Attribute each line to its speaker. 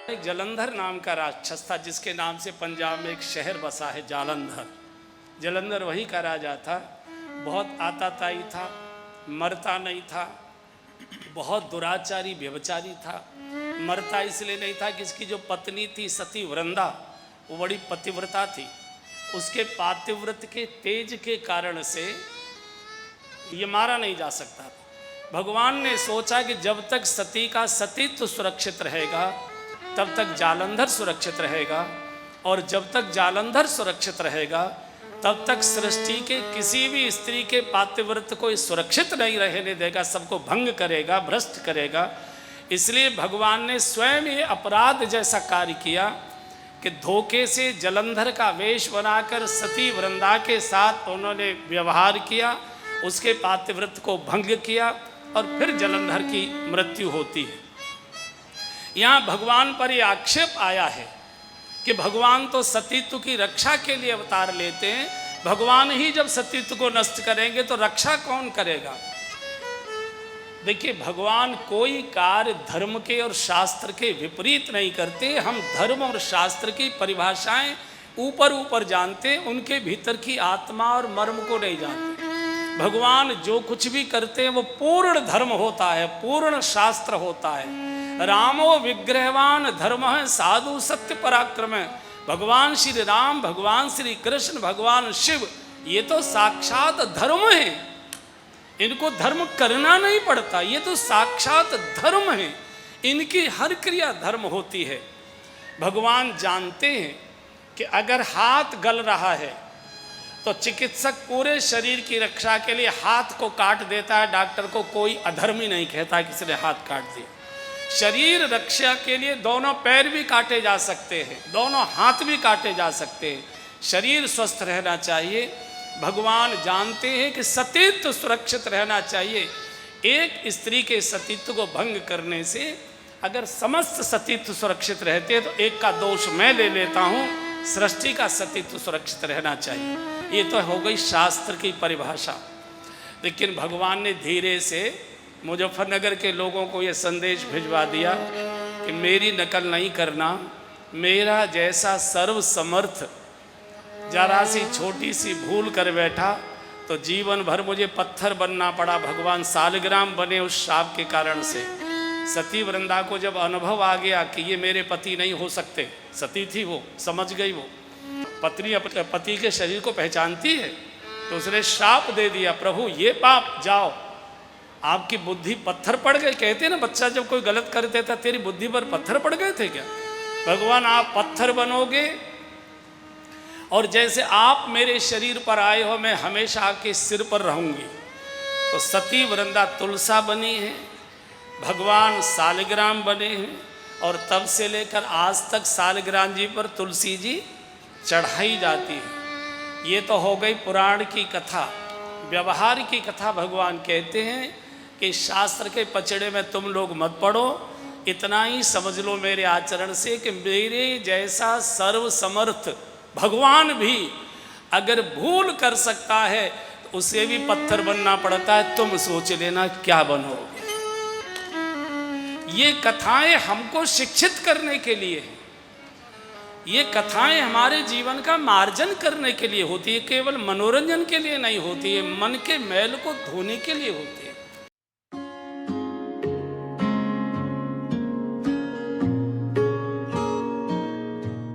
Speaker 1: एक जलंधर नाम का राक्षस था जिसके नाम से पंजाब में एक शहर बसा है जालंधर। जलंधर वही का राजा था। बहुत आताताई था, मरता नहीं था, बहुत दुराचारी व्यभिचारी था। मरता इसलिए नहीं था कि इसकी जो पत्नी थी सती वृंदा, वो बड़ी पतिव्रता थी। उसके पातिव्रत के तेज के कारण से ये मारा नहीं जा सकता था। भगवान ने सोचा कि जब तक सती का सतीत्व सुरक्षित रहेगा तब तक जालंधर सुरक्षित रहेगा, और जब तक जालंधर सुरक्षित रहेगा तब तक सृष्टि के किसी भी स्त्री के पातिव्रत को सुरक्षित नहीं रहने देगा, सबको भंग करेगा, भ्रष्ट करेगा। इसलिए भगवान ने स्वयं ये अपराध जैसा कार्य किया कि धोखे से जलंधर का वेश बनाकर सती वृंदा के साथ उन्होंने व्यवहार किया, उसके पातिव्रत को भंग किया और फिर जलंधर की मृत्यु होती है। यहाँ भगवान पर यह आक्षेप आया है कि भगवान तो सतीत्व की रक्षा के लिए अवतार लेते हैं, भगवान ही जब सतीत्व को नष्ट करेंगे तो रक्षा कौन करेगा। देखिए, भगवान कोई कार्य धर्म के और शास्त्र के विपरीत नहीं करते। हम धर्म और शास्त्र की परिभाषाएं ऊपर ऊपर जानते, उनके भीतर की आत्मा और मर्म को नहीं जानते। भगवान जो कुछ भी करते हैं वो पूर्ण धर्म होता है, पूर्ण शास्त्र होता है। रामो विग्रहवान धर्म है साधु सत्य पराक्रम है। भगवान श्री राम, भगवान श्री कृष्ण, भगवान शिव, ये तो साक्षात धर्म है। इनको धर्म करना नहीं पड़ता, ये तो साक्षात धर्म है। इनकी हर क्रिया धर्म होती है। भगवान जानते हैं कि अगर हाथ गल रहा है तो चिकित्सक पूरे शरीर की रक्षा के लिए हाथ को काट देता है। डॉक्टर को कोई अधर्मी नहीं कहता किसी ने हाथ काट दिया। शरीर रक्षा के लिए दोनों पैर भी काटे जा सकते हैं, दोनों हाथ भी काटे जा सकते हैं। शरीर स्वस्थ रहना चाहिए। भगवान जानते हैं कि सतीत्व सुरक्षित रहना चाहिए। एक स्त्री के सतीत्व को भंग करने से अगर समस्त सतीत्व सुरक्षित रहते हैं तो एक का दोष मैं ले लेता हूँ, सृष्टि का सतीत्व सुरक्षित रहना चाहिए। ये तो हो गई शास्त्र की परिभाषा। लेकिन भगवान ने धीरे से मुजफ्फरनगर के लोगों को ये संदेश भिजवा दिया कि मेरी नकल नहीं करना। मेरा जैसा सर्वसमर्थ जरा सी छोटी सी भूल कर बैठा तो जीवन भर मुझे पत्थर बनना पड़ा। भगवान सालग्राम बने उस शाप के कारण से। सती वृंदा को जब अनुभव आ गया कि ये मेरे पति नहीं हो सकते, सती थी वो, समझ गई वो, पत्नी अपने पति के शरीर को पहचानती है, तो उसने श्राप दे दिया, प्रभु ये पाप जाओ, आपकी बुद्धि पत्थर पड़ गए। कहते हैं ना, बच्चा जब कोई गलत कर देता तेरी बुद्धि पर पत्थर पड़ गए थे क्या? भगवान आप पत्थर बनोगे और जैसे आप मेरे शरीर पर आए हो मैं हमेशा आपके सिर पर रहूंगी। तो सती वृंदा तुलसा बनी है, भगवान सालग्राम बने हैं, और तब से लेकर आज तक सालग्राम जी पर तुलसी जी चढ़ाई जाती है। ये तो हो गई पुराण की कथा। व्यवहार की कथा भगवान कहते हैं कि शास्त्र के पचड़े में तुम लोग मत पड़ो, इतना ही समझ लो मेरे आचरण से कि मेरे जैसा सर्वसमर्थ भगवान भी अगर भूल कर सकता है तो उसे भी पत्थर बनना पड़ता है। तुम सोच लेना क्या बनोगे। ये कथाएं हमको शिक्षित करने के लिए हैं। ये कथाएं हमारे जीवन का मार्जन करने के लिए होती है, केवल मनोरंजन के लिए नहीं होती है। मन के मैल को धोने के लिए होती है।